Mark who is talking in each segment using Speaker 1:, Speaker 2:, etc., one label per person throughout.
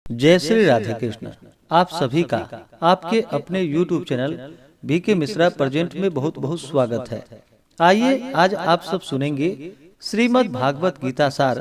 Speaker 1: जय श्री राधे कृष्ण। आप सभी का आपके अपने YouTube channel BK Mishra present में बहुत बहुत स्वागत है। आइए आज आप सब सुनेंगे श्रीमद् भागवत गीता सार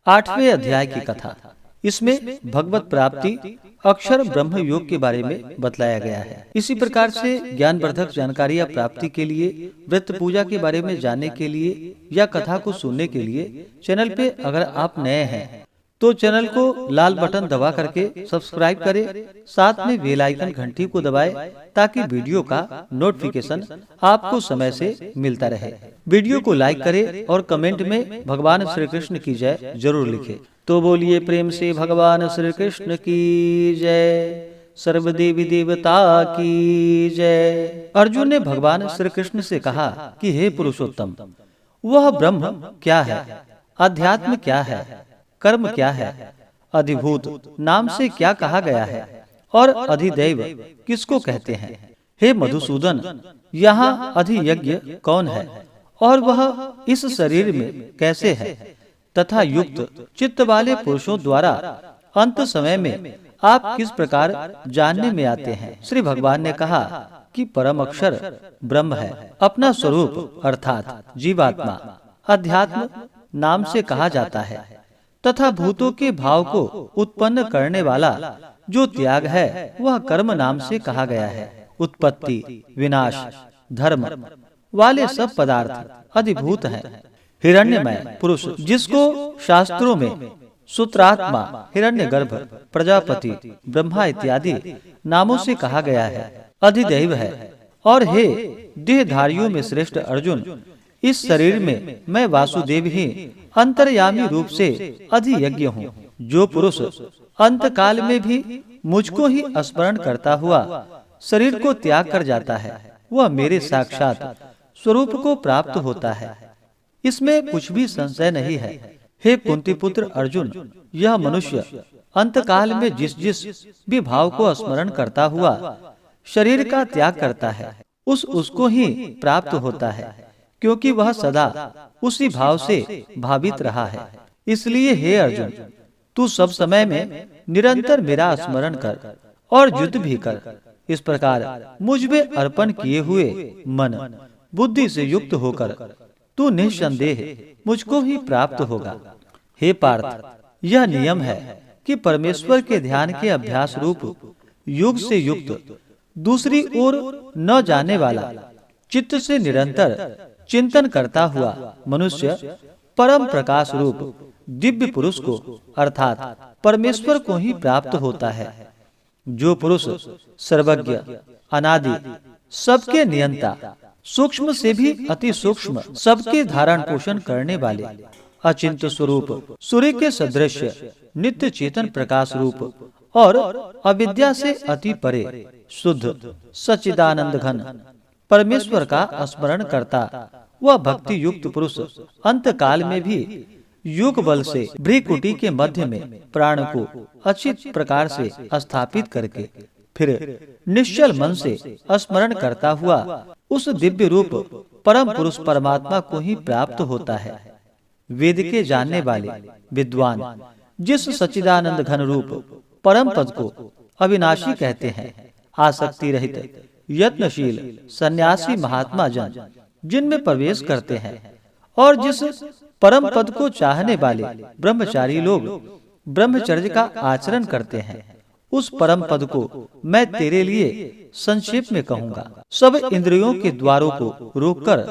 Speaker 1: 8वें अध्याय की कथा। इसमें भगवत प्राप्ति अक्षर ब्रह्म योग के बारे में बतलाया गया है। इसी प्रकार से ज्ञानवर्धक जानकारियाँ प्राप्ति के लिए, व्रत पूजा के बारे में जानने के लिए या कथा को सुनने के लिए चैनल पे अगर आप नए हैं तो चैनल को लाल बटन दबा करके सब्सक्राइब करें, साथ में बेल आइकन घंटी को दबाएं ताकि वीडियो का नोटिफिकेशन आपको समय से मिलता रहे। वीडियो को लाइक करें और कमेंट में भगवान श्री कृष्ण की जय जरूर लिखें। तो बोलिए प्रेम से भगवान श्री कृष्ण की जय, सर्वदेवी देवता की जय। अर्जुन ने भगवान श्री कृष्ण से कहा कि हे पुरुषोत्तम, वह ब्रह्म क्या है, अध्यात्म क्या है, कर्म क्या है, अधिभूत नाम से क्या कहा गया है और अधिदैव किसको कहते हैं। हे मधुसूदन, यहाँ अधियज्ञ कौन है और वह इस शरीर में कैसे है तथा युक्त चित्त वाले पुरुषों द्वारा अंत समय में आप किस प्रकार जानने में आते हैं। श्री भगवान ने कहा कि परम अक्षर ब्रह्म है, अपना स्वरूप अर्थात जीवात्मा अध्यात्म नाम से कहा जाता है तथा भूतों के भाव को उत्पन्न करने वाला जो त्याग है वह कर्म नाम से कहा गया है। उत्पत्ति, विनाश, धर्म वाले सब पदार्थ अधिभूत हैं। हिरण्यमय पुरुष, जिसको शास्त्रों में सूत्रात्मा, हिरण्यगर्भ, प्रजापति, ब्रह्मा इत्यादि नामों से कहा गया है, अधिदैव है। और हे देहधारियों में श्रेष्ठ अर्जुन, इस शरीर में मैं वासुदेव ही अंतर्यामी रूप से अधियज्ञ हूँ। जो पुरुष अंत काल में भी मुझको ही स्मरण करता हुआ शरीर को त्याग कर जाता है, वह मेरे साक्षात स्वरूप को प्राप्त होता है। इसमें कुछ भी संशय नहीं है। हे कुंती पुत्र अर्जुन, यह मनुष्य अंत काल में जिस जिस भी भाव को स्मरण करता हुआ शरीर का त्याग करता है, उसको ही प्राप्त होता है, क्योंकि वह सदा उसी भाव से भावित रहा है। इसलिए हे अर्जुन, तू सब समय में निरंतर मेरा स्मरण कर और युद्ध भी कर। इस प्रकार मुझ में अर्पण किए हुए मन बुद्धि से युक्त होकर तू निस्संदेह मुझको ही प्राप्त होगा। हे पार्थ, यह नियम है कि परमेश्वर के ध्यान के अभ्यास रूप युग से युक्त दूसरी ओर न जाने वाला चित्त से निरंतर चिंतन करता हुआ मनुष्य परम प्रकाश रूप दिव्य पुरुष को अर्थात परमेश्वर को ही प्राप्त होता है। जो पुरुष सर्वज्ञ, अनादि, सबके नियंता, सूक्ष्म से भी अति सूक्ष्म, सबके धारण पोषण करने वाले, अचिंत्य स्वरूप, सूर्य के सदृश, नित्य चेतन प्रकाश रूप और अविद्या से अति परे शुद्ध सच्चिदानंद घन परमेश्वर का स्मरण करता वह भक्ति युक्त पुरुष अंत काल में भी योग बल से भ्रीकुटी के मध्य में प्राण को अच्छी प्रकार से स्थापित करके फिर निश्चल मन से स्मरण करता हुआ उस दिव्य रूप परम पुरुष परमात्मा को ही प्राप्त होता है। वेद के जानने वाले विद्वान जिस सच्चिदानंद घन रूप परम पद को अविनाशी कहते हैं, आसक्ति रहित यत्नशील सन्यासी महात्मा जन जिनमें प्रवेश करते हैं और जिस परम पद को चाहने वाले ब्रह्मचारी लोग ब्रह्मचर्य का आचरण करते हैं, उस परम पद को मैं तेरे लिए संक्षेप में कहूँगा। सब इंद्रियों के द्वारों को रोककर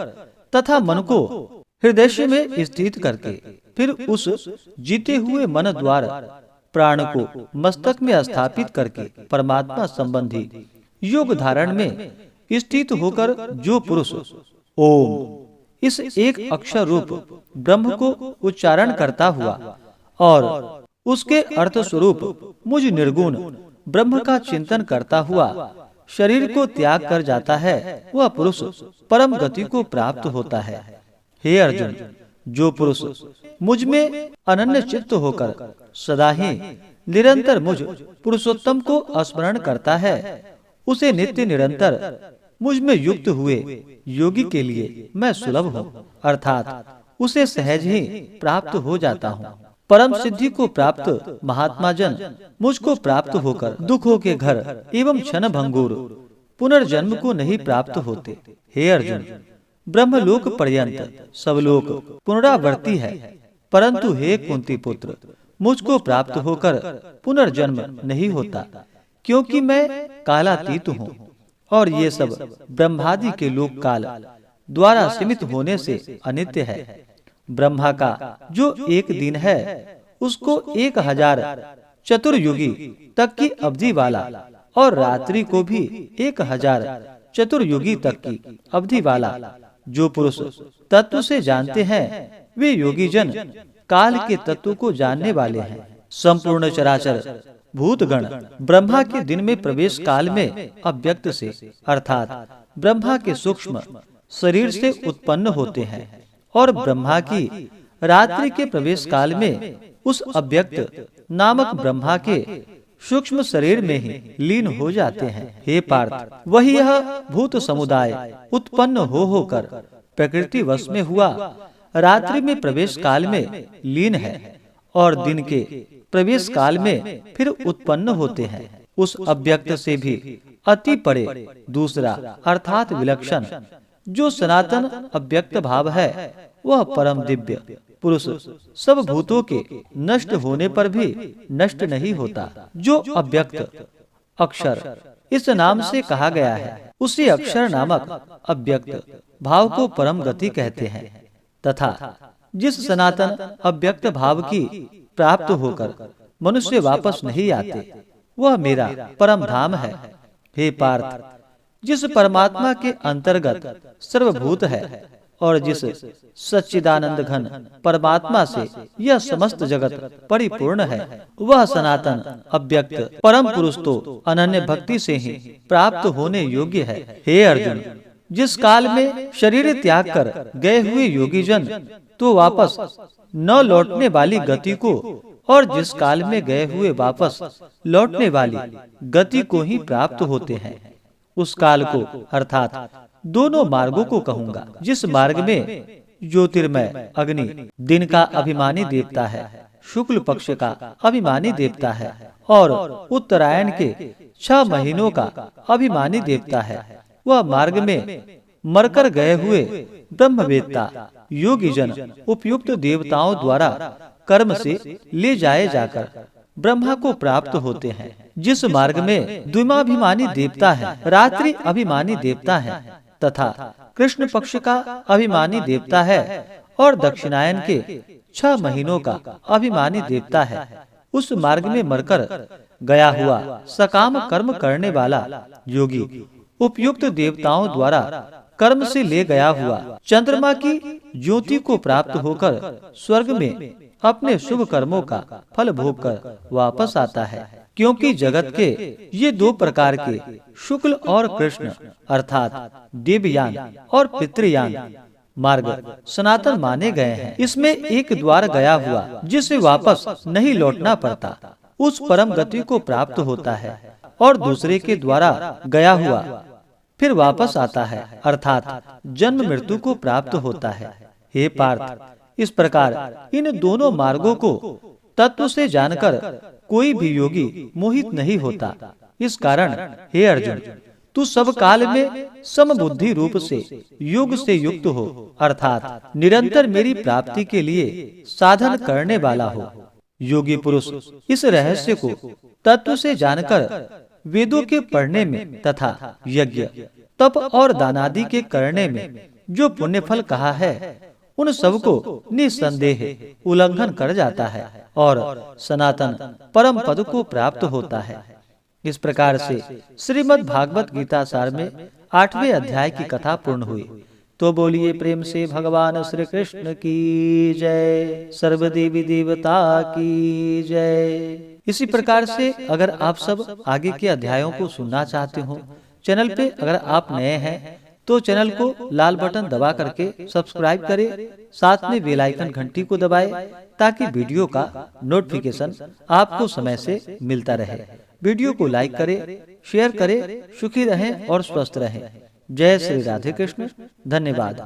Speaker 1: तथा मन को हृदय में स्थित करके फिर उस जीते हुए मन द्वार प्राण को मस्तक में स्थापित करके परमात्मा संबंधी योग धारण में स्थित होकर जो पुरुष ओम इस एक अक्षर रूप ब्रह्म को उच्चारण करता हुआ और उसके अर्थ स्वरूप मुझ निर्गुण ब्रह्म का चिंतन करता हुआ शरीर को त्याग कर जाता है, वह पुरुष परम गति को प्राप्त होता है। हे अर्जुन, जो पुरुष मुझ में अनन्य चित्त होकर सदा ही निरंतर मुझ पुरुषोत्तम को स्मरण करता है, उसे नित्य निरंतर मुझ में युक्त हुए योगी के लिए मैं सुलभ हूँ, अर्थात उसे सहज ही प्राप्त हो जाता हूँ। परम सिद्धि को प्राप्त महात्मा जन मुझको प्राप्त होकर दुखों के घर एवं क्षण भंगुर पुनर्जन्म को नहीं प्राप्त होते। हे अर्जुन, ब्रह्मलोक पर्यंत सब लोक पुनरावर्ती है, परंतु हे कुंती पुत्र, मुझको प्राप्त होकर पुनर्जन्म नहीं होता, क्योंकि मैं कालातीत हूँ और ये सब ब्रह्मादि के लोक काल द्वारा सीमित होने से अनित्य है। ब्रह्मा का जो एक दिन है उसको 1000 चतुर्युगी तक की अवधि वाला और रात्रि को भी 1000 चतुर्युगी तक की अवधि वाला जो पुरुष तत्व से जानते हैं वे योगी जन काल के तत्व को जानने वाले हैं। संपूर्ण चराचर भूतगण ब्रह्मा के दिन में प्रवेश काल में अव्यक्त से अर्थात ब्रह्मा के सूक्ष्म शरीर से उत्पन्न होते हैं और ब्रह्मा की रात्रि के प्रवेश काल में उस अव्यक्त नामक ब्रह्मा के सूक्ष्म शरीर में ही लीन हो जाते हैं। हे पार्थ, वही यह भूत समुदाय उत्पन्न होकर प्रकृति वश में हुआ रात्रि में प्रवेश काल में लीन है और दिन के प्रवेश काल में फिर उत्पन्न होते हैं। उस अव्यक्त से भी अति परे दूसरा अर्थात विलक्षण जो सनातन अव्यक्त भाव है वह परम दिव्य पुरुष सब भूतों के नष्ट होने पर भी नष्ट नहीं होता। जो अव्यक्त अक्षर इस नाम से कहा गया है, उसी अक्षर नामक अव्यक्त भाव को परम गति कहते हैं तथा जिस सनातन अव्यक्त भाव की प्राप्त होकर मनुष्य वापस नहीं आते वह मेरा परम धाम है। हे पार्थ, जिस परमात्मा के अंतर्गत सर्वभूत है और जिस सच्चिदानंद घन परमात्मा से यह समस्त जगत परिपूर्ण है वह सनातन अव्यक्त परम पुरुष तो अनन्य भक्ति से ही प्राप्त होने योग्य है। हे अर्जुन, जिस काल में शरीर त्याग कर गए हुए योगी जन तो वापस न लौटने वाली गति को और जिस काल में गए हुए वापस लौटने वाली गति को ही प्राप्त होते हैं, उस काल को अर्थात दोनों मार्गों को कहूँगा। जिस मार्ग में ज्योतिर्मय अग्नि दिन का अभिमानी देवता है, शुक्ल पक्ष का अभिमानी देवता है और उत्तरायण के 6 महीनों का अभिमानी देवता है, वह मार्ग में मरकर गए हुए ब्रह्मवेत्ता योगी जन उपयुक्त देवताओं द्वारा कर्म से ले जाए जाकर ब्रह्मा को प्राप्त होते हैं। जिस मार्ग में द्विमाभिमानी देवता है, रात्रि अभिमानी देवता है तथा कृष्ण पक्ष का अभिमानी देवता है और दक्षिणायन के 6 महीनों का अभिमानी देवता है, उस मार्ग में मरकर गया हुआ सकाम कर्म करने वाला योगी उपयुक्त देवताओं द्वारा कर्म से ले गया हुआ चंद्रमा की ज्योति को प्राप्त होकर स्वर्ग में अपने शुभ कर्मों का फल भोग कर वापस आता है। क्योंकि जगत के ये 2 प्रकार के शुक्ल और कृष्ण अर्थात देवयान और पितृयान मार्ग सनातन माने गए हैं। इसमें एक द्वार गया हुआ जिसे वापस नहीं लौटना पड़ता उस परम गति को प्राप्त होता है और दूसरे के द्वारा गया हुआ फिर वापस आता है अर्थात जन्म मृत्यु को प्राप्त होता है। हे पार्थ, इस प्रकार इन दोनों मार्गों को तत्व से जानकर कोई भी योगी मोहित नहीं होता। इस कारण हे अर्जुन, तू सब काल में समबुद्धि रूप से योग से युक्त हो अर्थात निरंतर मेरी प्राप्ति के लिए साधन करने वाला हो। योगी पुरुष इस रहस्य को तत्व से जानकर वेदों के पढ़ने में तथा यज्ञ तप और दानादि के करने में जो पुण्य फल कहा है उन सब को निसंदेह उल्लंघन कर जाता है और सनातन परम पद को प्राप्त होता है। इस प्रकार से श्रीमद् भागवत गीता सार में 8वें अध्याय की कथा पूर्ण हुई। तो बोलिए प्रेम से भगवान श्री कृष्ण की जय, सर्वदेवी देवता की जय। इसी प्रकार से अगर आप सब आगे के अध्यायों को सुनना चाहते हो, चैनल पे अगर आप नए हैं तो चैनल को लाल बटन दबा करके सब्सक्राइब करें, साथ में बेल आइकन घंटी को दबाएं ताकि वीडियो का नोटिफिकेशन आपको समय से मिलता रहे। वीडियो को लाइक करें, शेयर करें, सुखी रहें और स्वस्थ रहें। जय श्री राधे कृष्ण। धन्यवाद।